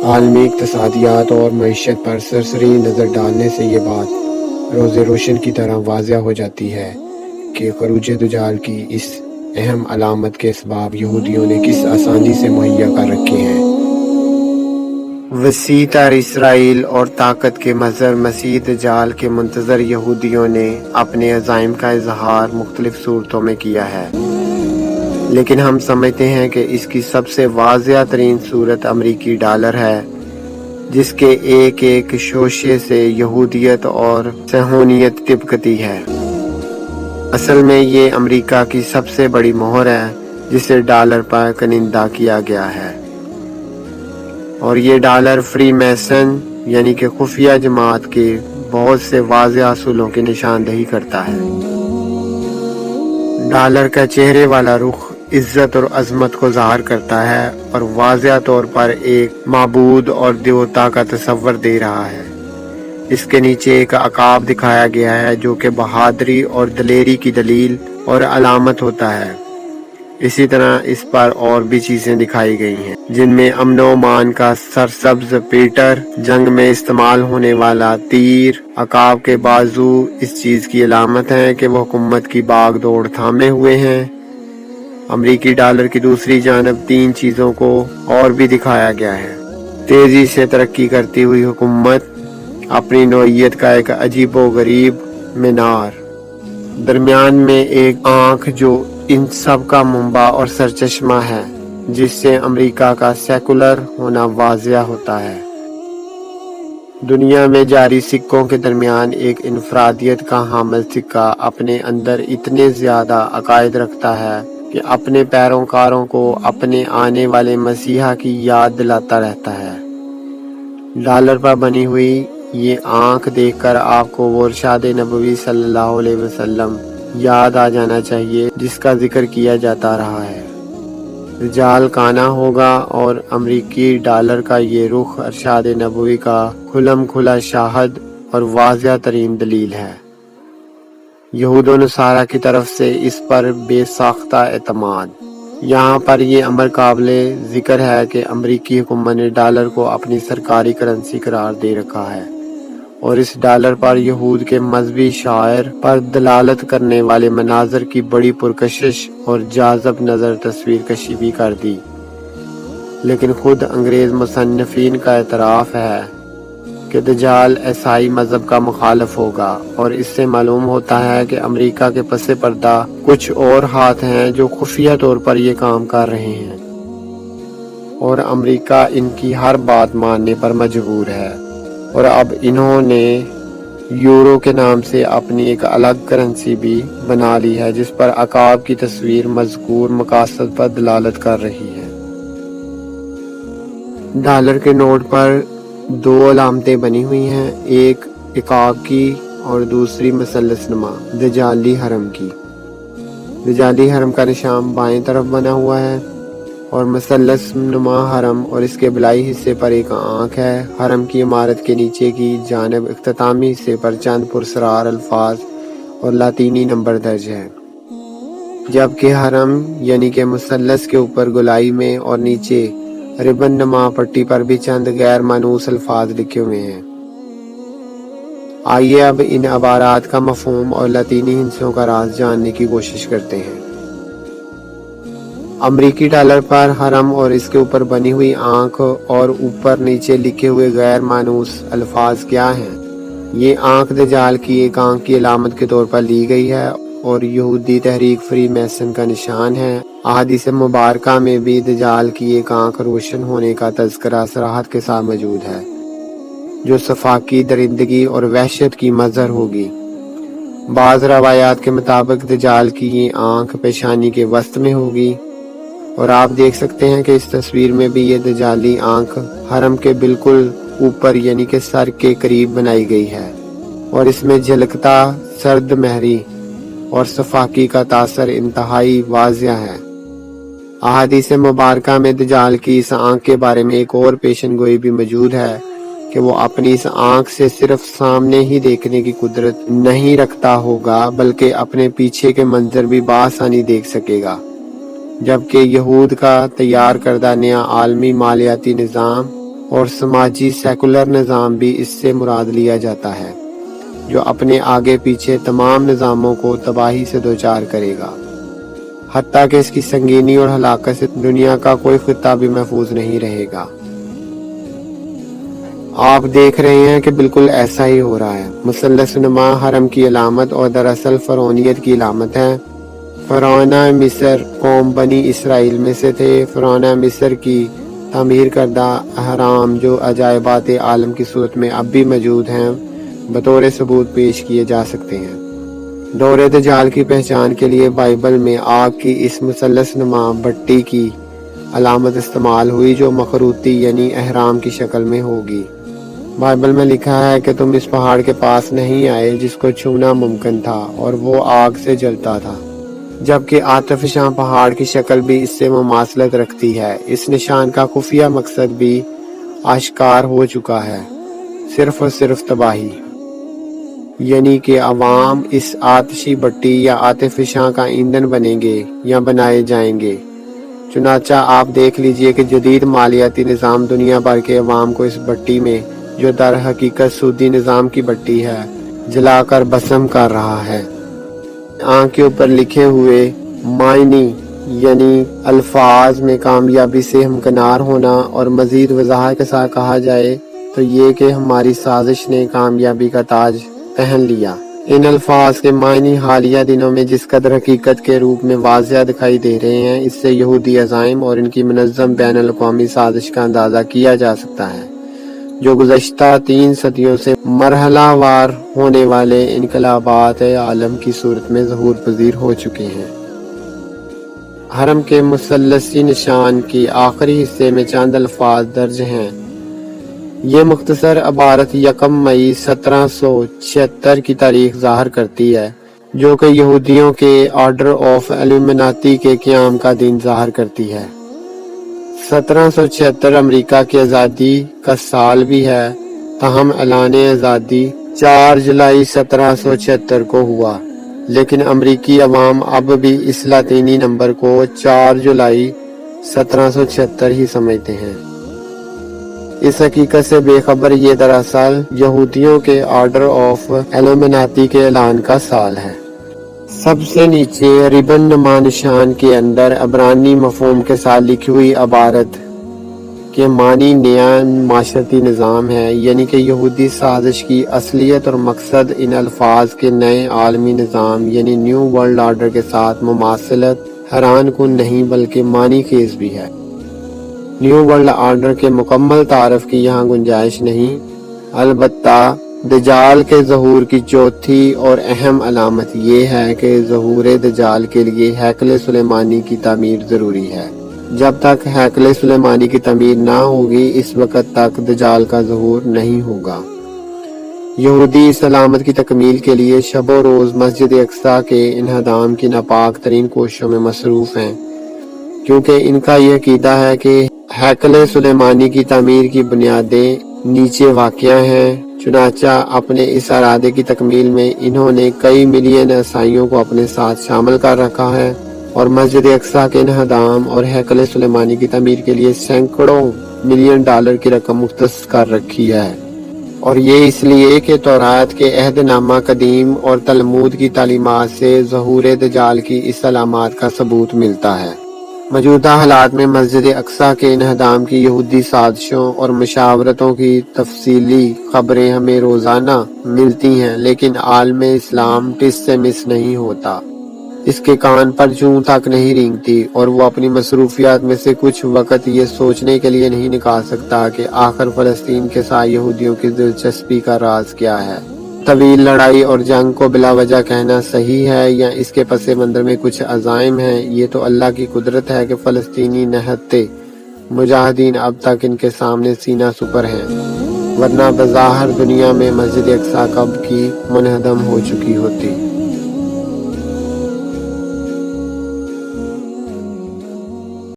عالمی اقتصادیات اور معیشت پر سرسری نظر ڈالنے سے یہ بات روز روشن کی طرح واضح ہو جاتی ہے کہ خروج دجال کی اس اہم علامت کے اسباب یہودیوں نے کس آسانی سے مہیا کر رکھے ہیں۔ وسیع تر اسرائیل اور طاقت کے مظہر مسیح دجال کے منتظر یہودیوں نے اپنے عزائم کا اظہار مختلف صورتوں میں کیا ہے، لیکن ہم سمجھتے ہیں کہ اس کی سب سے واضح ترین صورت امریکی ڈالر ہے، جس کے ایک ایک شوشے سے یہودیت اور صہیونیت طبقتی ہے۔ اصل میں یہ امریکہ کی سب سے بڑی مہر ہے جسے ڈالر پر کنندہ کیا گیا ہے، اور یہ ڈالر فری میسن یعنی کہ خفیہ جماعت کے بہت سے واضح اصولوں کی نشاندہی کرتا ہے۔ ڈالر کا چہرے والا رخ عزت اور عظمت کو ظاہر کرتا ہے اور واضح طور پر ایک معبود اور دیوتا کا تصور دے رہا ہے۔ اس کے نیچے ایک عقاب دکھایا گیا ہے جو کہ بہادری اور دلیری کی دلیل اور علامت ہوتا ہے۔ اسی طرح اس پر اور بھی چیزیں دکھائی گئی ہیں، جن میں امن و امان کا سرسبز پیٹر، جنگ میں استعمال ہونے والا تیر، عقاب کے بازو اس چیز کی علامت ہیں کہ وہ حکومت کی باغ دوڑ تھامے ہوئے ہیں۔ امریکی ڈالر کی دوسری جانب تین چیزوں کو اور بھی دکھایا گیا ہے۔ تیزی سے ترقی کرتی ہوئی حکومت، اپنی نوعیت کا ایک عجیب و غریب مینار، درمیان میں ایک آنکھ جو ان سب کا منبع اور سرچشمہ ہے، جس سے امریکہ کا سیکولر ہونا واضح ہوتا ہے۔ دنیا میں جاری سکوں کے درمیان ایک انفرادیت کا حامل سکہ اپنے اندر اتنے زیادہ عقائد رکھتا ہے کہ اپنے پیروکاروں کو اپنے آنے والے مسیحا کی یاد دلاتا رہتا ہے۔ ڈالر پر بنی ہوئی یہ آنکھ دیکھ کر آپ کو وہ ارشاد نبوی صلی اللہ علیہ وسلم یاد آ جانا چاہیے جس کا ذکر کیا جاتا رہا ہے۔ دجال کانا ہوگا، اور امریکی ڈالر کا یہ رخ ارشاد نبوی کا کھلم کھلا شاہد اور واضح ترین دلیل ہے۔ یہود و نصارہ کی طرف سے اس پر بے ساختہ اعتماد۔ یہاں پر یہ امر قابل ذکر ہے کہ امریکی حکومت نے ڈالر کو اپنی سرکاری کرنسی قرار دے رکھا ہے، اور اس ڈالر پر یہود کے مذہبی شعائر پر دلالت کرنے والے مناظر کی بڑی پرکشش اور جاذب نظر تصویر کشی بھی کر دی۔ لیکن خود انگریز مصنفین کا اعتراف ہے کہ دجال عیسائی مذہب کا مخالف ہوگا، اور اس سے معلوم ہوتا ہے کہ امریکہ کے پس پردہ کچھ اور ہاتھ ہیں جو خفیہ طور پر یہ کام کر رہے ہیں، اور امریکہ ان کی ہر بات ماننے پر مجبور ہے، اور اب انہوں نے یورو کے نام سے اپنی ایک الگ کرنسی بھی بنا لی ہے جس پر عقاب کی تصویر مذکور مقاصد پر دلالت کر رہی ہے۔ ڈالر کے نوٹ پر دو علامتیں بنی ہوئی ہیں، ایک عقاب کی اور دوسری مثلث نما دجالی حرم کی۔ دجالی حرم کا نشان بائیں طرف بنا ہوا ہے، اور مثلث نما حرم اور اس کے بلائی حصے پر ایک آنکھ ہے۔ حرم کی عمارت کے نیچے کی جانب اختتامی حصے پر چند پرسرار الفاظ اور لاطینی نمبر درج ہے، جبکہ حرم یعنی کہ مثلث کے اوپر گولائی میں اور نیچے ربن نما پٹی پر بھی چند غیر مانوس الفاظ لکھے ہوئے ہیں۔ آئیے اب ان عبارات کا مفہوم اور لاطینی ہندسوں کا راز جاننے کی کوشش کرتے ہیں۔ امریکی ڈالر پر حرم اور اس کے اوپر بنی ہوئی آنکھ اور اوپر نیچے لکھے ہوئے غیر مانوس الفاظ کیا ہیں؟ یہ آنکھ دجال کی ایک آنکھ کی علامت کے طور پر لی گئی ہے اور یہودی تحریک فری میسن کا نشان ہے۔ احادیث مبارکہ میں بھی دجال کی ایک آنکھ روشن ہونے کا تذکرہ صراحت کے ساتھ موجود ہے، جو صفاقی درندگی اور وحشت کی مظہر ہوگی۔ بعض روایات کے مطابق دجال کی یہ آنکھ پیشانی کے وسط میں ہوگی، اور آپ دیکھ سکتے ہیں کہ اس تصویر میں بھی یہ دجالی آنکھ حرم کے بالکل اوپر یعنی کہ سر کے قریب بنائی گئی ہے، اور اس میں جھلکتا سرد مہری اور صفاقی کا تاثر انتہائی واضح ہے۔ احادیث مبارکہ میں دجال کی اس آنکھ کے بارے میں ایک اور پیشن گوئی بھی موجود ہے کہ وہ اپنی اس آنکھ سے صرف سامنے ہی دیکھنے کی قدرت نہیں رکھتا ہوگا بلکہ اپنے پیچھے کے منظر بھی بآسانی دیکھ سکے گا، جبکہ یہود کا تیار کردہ نیا عالمی مالیاتی نظام اور سماجی سیکولر نظام بھی اس سے مراد لیا جاتا ہے، جو اپنے آگے پیچھے تمام نظاموں کو تباہی سے دوچار کرے گا، حتیٰ کہ اس کی سنگینی اور ہلاکت سے دنیا کا کوئی خطہ بھی محفوظ نہیں رہے گا۔ آپ دیکھ رہے ہیں کہ بالکل ایسا ہی ہو رہا ہے۔ مثلث نما حرم کی علامت اور دراصل فرعونیت کی علامت ہے۔ فرعونہ مصر قوم بنی اسرائیل میں سے تھے۔ فرعونہ مصر کی تعمیر کردہ اہرام جو عجائبات عالم کی صورت میں اب بھی موجود ہیں، بطور ثبوت پیش کیے جا سکتے ہیں۔ دور دجال کی پہچان کے لیے بائبل میں آگ کی اس مثلث نما بٹی کی علامت استعمال ہوئی، جو مخروطی یعنی اہرام کی شکل میں ہوگی۔ بائبل میں لکھا ہے کہ تم اس پہاڑ کے پاس نہیں آئے جس کو چھونا ممکن تھا اور وہ آگ سے جلتا تھا، جبکہ آتشفشاں پہاڑ کی شکل بھی اس سے مماثلت رکھتی ہے۔ اس نشان کا خفیہ مقصد بھی آشکار ہو چکا ہے، صرف اور صرف تباہی، یعنی کہ عوام اس آتشی بٹی یا آتشفشاں کا ایندھن بنیں گے یا بنائے جائیں گے۔ چنانچہ آپ دیکھ لیجئے کہ جدید مالیاتی نظام دنیا بھر کے عوام کو اس بٹی میں، جو در حقیقت سودی نظام کی بٹی ہے، جلا کر بھسم کر رہا ہے۔ آنکھ کے اوپر لکھے ہوئے معنی یعنی الفاظ میں کامیابی سے ہمکنار ہونا، اور مزید وضاحت کے ساتھ کہا جائے تو یہ کہ ہماری سازش نے کامیابی کا تاج پہن لیا۔ ان الفاظ کے معنی حالیہ دنوں میں جس قدر حقیقت کے روپ میں واضح دکھائی دے رہے ہیں، اس سے یہودی عزائم اور ان کی منظم بین الاقوامی سازش کا اندازہ کیا جا سکتا ہے، جو گزشتہ 3 صدیوں سے مرحلہ وار ہونے والے انقلابات عالم کی صورت میں ظہور پذیر ہو چکے ہیں۔ حرم کے مثلثی نشان کی آخری حصے میں چند الفاظ درج ہیں۔ یہ مختصر عبارت 1 مئی 1776 کی تاریخ ظاہر کرتی ہے، جو کہ یہودیوں کے آرڈر آف ایلومناتی کے قیام کا دن ظاہر کرتی ہے۔ 1776 امریکہ کی آزادی کا سال بھی ہے، تاہم اعلان آزادی 4 جولائی 1776 کو ہوا، لیکن امریکی عوام اب بھی اس لاطینی نمبر کو 4 جولائی 1776 ہی سمجھتے ہیں۔ اس حقیقت سے بے خبر یہ دراصل یہودیوں کے آرڈر آف ایلومناتی کے اعلان کا سال ہے۔ سب سے نیچے ربن نما نشان کے اندر عبرانی مفہوم کے ساتھ لکھی ہوئی عبارت کے معنی نیا معاشرتی نظام ہے، یعنی کہ یہودی سازش کی اصلیت اور مقصد ان الفاظ کے نئے عالمی نظام یعنی نیو ورلڈ آرڈر کے ساتھ مماثلت حیران کن نہیں بلکہ معنی خیز بھی ہے۔ نیو ورلڈ آرڈر کے مکمل تعارف کی یہاں گنجائش نہیں، البتہ دجال کے ظہور کی چوتھی اور اہم علامت یہ ہے کہ ظہور دجال کے لیے ہیکل سلیمانی کی تعمیر ضروری ہے۔ جب تک ہیکل سلیمانی کی تعمیر نہ ہوگی، اس وقت تک دجال کا ظہور نہیں ہوگا۔ یہودی اس علامت کی تکمیل کے لیے شب و روز مسجد اقصی کے انہدام کی ناپاک ترین کوششوں میں مصروف ہیں، کیونکہ ان کا یہ عقیدہ ہے کہ ہیکل سلیمانی کی تعمیر کی بنیادیں نیچے واقع ہیں۔ چنانچہ اپنے اس ارادے کی تکمیل میں انہوں نے کئی ملین عیسائیوں کو اپنے ساتھ شامل کر رکھا ہے اور مسجد اقصی کے انہدام اور ہیکل سلیمانی کی تعمیر کے لیے سینکڑوں ملین ڈالر کی رقم مختص کر رکھی ہے، اور یہ اس لیے کہ تورات کے عہد نامہ قدیم اور تلمود کی تعلیمات سے ظہور دجال کی اس علامات کا ثبوت ملتا ہے۔ موجودہ حالات میں مسجد اقصی کے انہدام کی یہودی سازشوں اور مشاورتوں کی تفصیلی خبریں ہمیں روزانہ ملتی ہیں، لیکن عالم اسلام ٹس سے مس نہیں ہوتا، اس کے کان پر جوں تک نہیں رینگتی، اور وہ اپنی مصروفیات میں سے کچھ وقت یہ سوچنے کے لیے نہیں نکال سکتا کہ آخر فلسطین کے ساتھ یہودیوں کی دلچسپی کا راز کیا ہے۔ طویل لڑائی اور جنگ کو بلا وجہ کہنا صحیح ہے یا اس کے پس منظر میں کچھ عزائم ہیں؟ یہ تو اللہ کی قدرت ہے کہ فلسطینی نہتے مجاہدین اب تک ان کے سامنے سینہ سپر ہیں، ورنہ بظاہر دنیا میں مسجد اقصی کب کی منہدم ہو چکی ہوتی۔